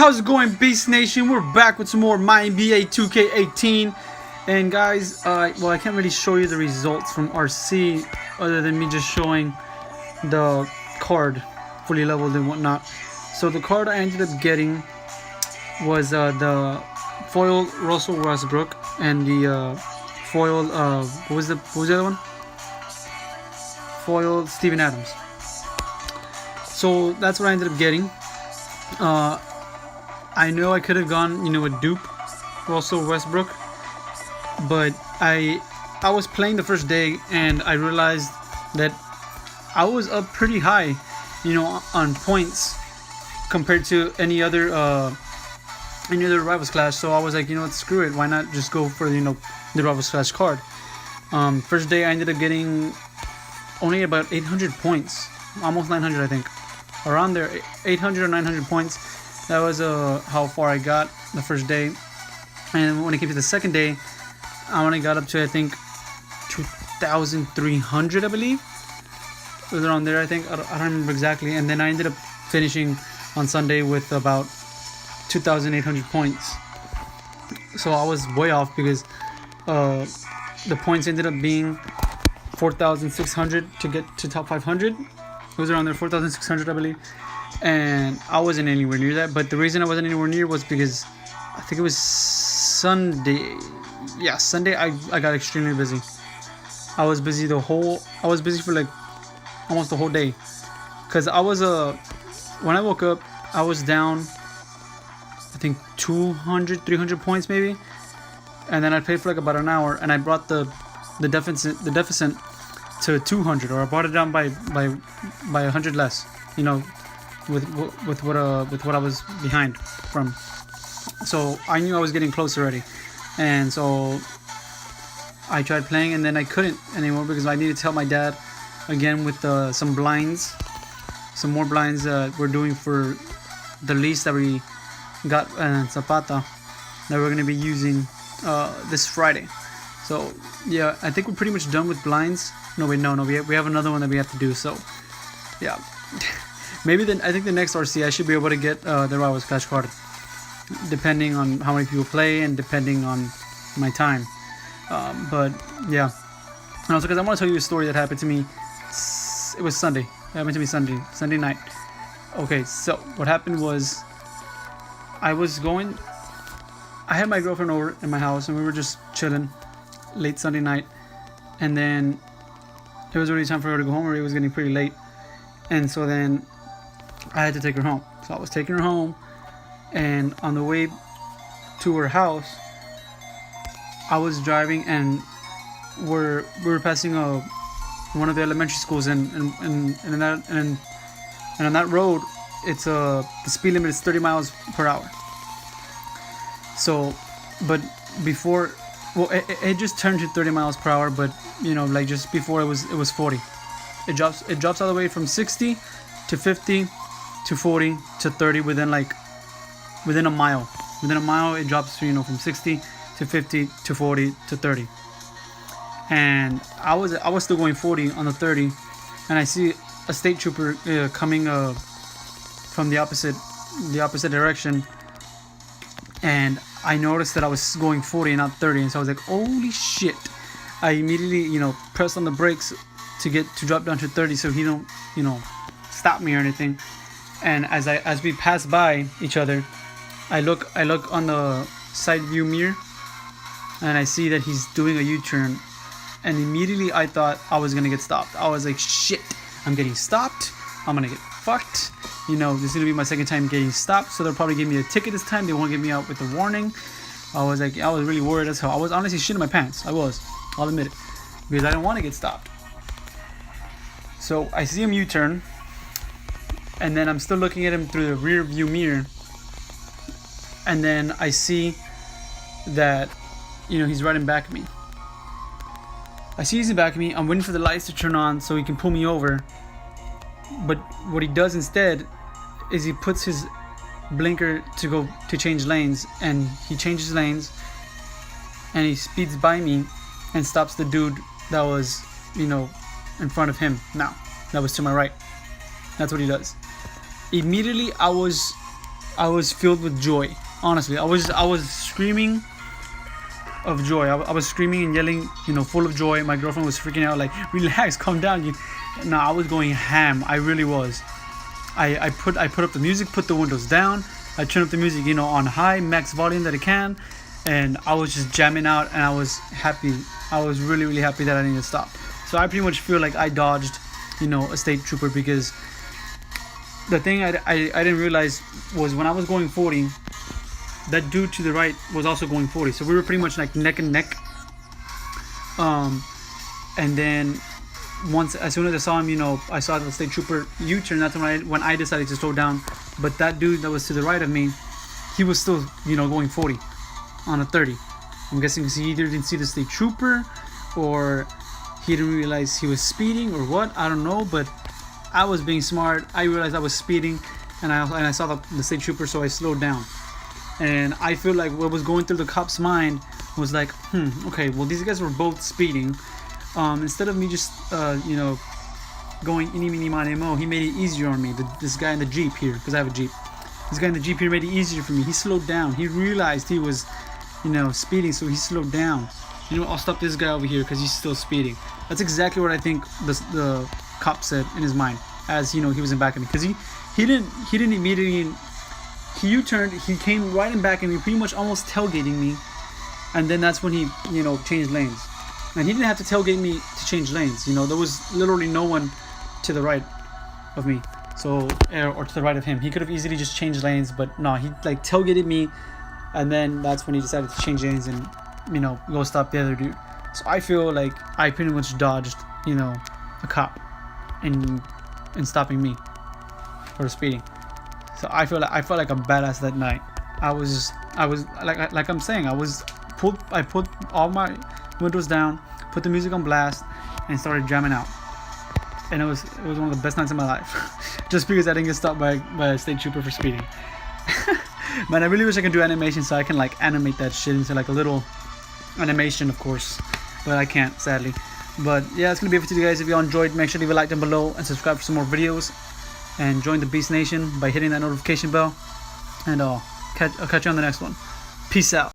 How's it going, Beast Nation? We're back with some more My NBA 2K18. And guys, well, I can't really show you the results from RC other than me just showing the card fully leveled and whatnot. So the card I ended up getting was the foil Russell Westbrook and the foil what was the other one? Foil Steven Adams. So that's what I ended up getting. I know I could have gone, with dupe Russell Westbrook, but I was playing the first day and I realized that I was up pretty high, on points compared to any other Rivals Clash. So I was like, what, screw it, why not just go for the Rivals Clash card. First day I ended up getting only about 800 points, almost 900 I think, around there, 800 or 900 points. That was how far I got the first day. And when it came to the second day, I only got up to, I think, 2,300, I believe. It was around there, I think. I don't remember exactly. And then I ended up finishing on Sunday with about 2,800 points. So I was way off because the points ended up being 4,600 to get to top 500. It was around there, 4,600, I believe. And I wasn't anywhere near that. But the reason I wasn't anywhere near was because I think it was Sunday. Yeah, Sunday I got extremely busy. I was busy for like almost the whole day. Because I was when I woke up, I was down, I think 200, 300 points maybe. And then I played for like about an hour, and I brought the deficit to 200, or I brought it down by 100 less, with what I was behind from. So I knew I was getting close already, and so I tried playing, and then I couldn't anymore because I needed to help my dad again with some more blinds that we're doing for the lease that we got Zapata that we're gonna be using this Friday. So yeah, I think we're pretty much done with blinds. No, we have another one that we have to do. So yeah, maybe then I think the next RC I should be able to get the Rivals Clash card, depending on how many people play and depending on my time. But yeah, and also because I want to tell you a story that happened to me. It was Sunday. It happened to me Sunday night. Okay, so what happened was I had my girlfriend over in my house, and we were just chilling late Sunday night, and then it was already time for her to go home, or it was getting pretty late, and so then I had to take her home. So I was taking her home, and on the way to her house, I was driving, and we were passing one of the elementary schools, and on that road, it's the speed limit is 30 miles per hour. So, but before, well, it just turned to 30 miles per hour, but like just before it was 40. It drops all the way from 60 to 50 to 40 to 30 within a mile. Within a mile, it drops to, from 60 to 50 to 40 to 30. And I was still going 40 on the 30, and I see a state trooper coming from the opposite direction, and I noticed that I was going 40 and not 30, and so I was like, holy shit. I immediately, pressed on the brakes to drop down to 30 so he don't, stop me or anything. And as we pass by each other, I look on the side view mirror, and I see that he's doing a U-turn, and immediately I thought I was gonna get stopped. I was like, shit, I'm getting stopped. I'm gonna get fucked. This is gonna be my second time getting stopped, so they'll probably give me a ticket this time. They won't get me out with a warning. I was really worried as hell. I was honestly shitting my pants. I'll admit it, because I didn't want to get stopped. So I see him U-turn, and then I'm still looking at him through the rear view mirror, and then I see that he's riding back at me. I see he's in back of me. I'm waiting for the lights to turn on so he can pull me over. But what he does instead is he puts his blinker to change lanes, and he changes lanes, and he speeds by me and stops the dude that was, in front of him. Now, that was to my right. That's what he does. Immediately, I was I was filled with joy. Honestly, I was screaming of joy. I was screaming and yelling, full of joy. My girlfriend was freaking out, like, relax, calm down. No, I was going ham. I really was. I put up the music, put the windows down. I turned up the music, on high, max volume that I can, and I was just jamming out, and I was happy. I was really, really happy that I didn't stop. So I pretty much feel like I dodged, a state trooper, because the thing I didn't realize was when I was going 40, that dude to the right was also going 40. So we were pretty much like neck and neck. And then as soon as I saw him, I saw the state trooper U-turn. That's when I decided to slow down. But that dude that was to the right of me, he was still, going 40 on a 30. I'm guessing because he either didn't see the state trooper or he didn't realize he was speeding or what. I don't know, but I was being smart. I realized I was speeding, and I saw the state trooper, so I slowed down. And I feel like what was going through the cop's mind was like, okay, well, these guys were both speeding. Instead of me just, going eeny, meeny, miny, mo, he made it easier on me. This guy in the Jeep here, because I have a Jeep. This guy in the Jeep here made it easier for me. He slowed down. He realized he was, speeding, so he slowed down. I'll stop this guy over here because he's still speeding. That's exactly what I think the cop said in his mind as, he was in back of me. Because he didn't immediately... He U-turned, he came right in back of me, pretty much almost tailgating me, and then that's when he, changed lanes. And he didn't have to tailgate me to change lanes. There was literally no one to the right of me, or to the right of him. He could have easily just changed lanes, but no, he like tailgated me, and then that's when he decided to change lanes and, go stop the other dude. So I feel like I pretty much dodged, a cop in stopping me for speeding. So I felt like a badass that night. I was like I'm saying, I put all my windows down, put the music on blast, and started jamming out. And it was one of the best nights of my life, just because I didn't get stopped by a state trooper for speeding. Man, I really wish I could do animation so I can like animate that shit into like a little animation, of course, but I can't, sadly. But yeah, it's gonna be it for today, guys. If you all enjoyed, make sure to leave a like down below and subscribe for some more videos. And join the Beast Nation by hitting that notification bell. And I'll catch you on the next one. Peace out.